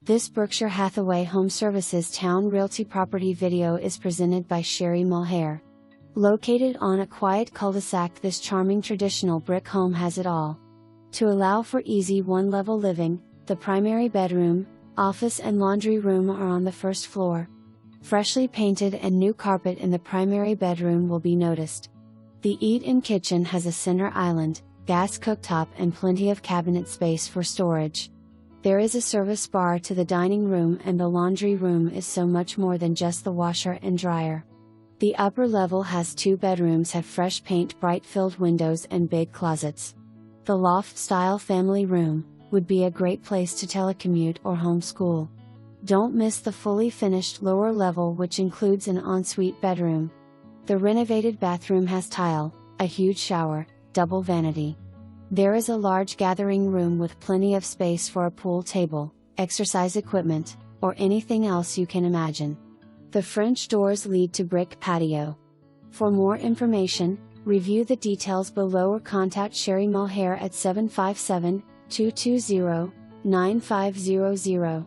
This Berkshire Hathaway HomeServices Towne Realty property video is presented by Cheri Mulhare. Located on a quiet cul-de-sac, this charming traditional brick home has it all. To allow for easy one-level living, the primary bedroom, office and laundry room are on the first floor. Freshly painted and new carpet in the primary bedroom will be noticed. The eat-in kitchen has a center island, gas cooktop and plenty of cabinet space for storage. There is a service bar to the dining room, and the laundry room is so much more than just the washer and dryer. The upper level has 2 bedrooms, have fresh paint, bright-filled windows and big closets. The loft-style family room would be a great place to telecommute or homeschool. Don't miss the fully finished lower level, which includes an ensuite bedroom. The renovated bathroom has tile, a huge shower, double vanity. There is a large gathering room with plenty of space for a pool table, exercise equipment, or anything else you can imagine. The French doors lead to brick patio. For more information, review the details below or contact Cheri Mulhare at 757-220-9500.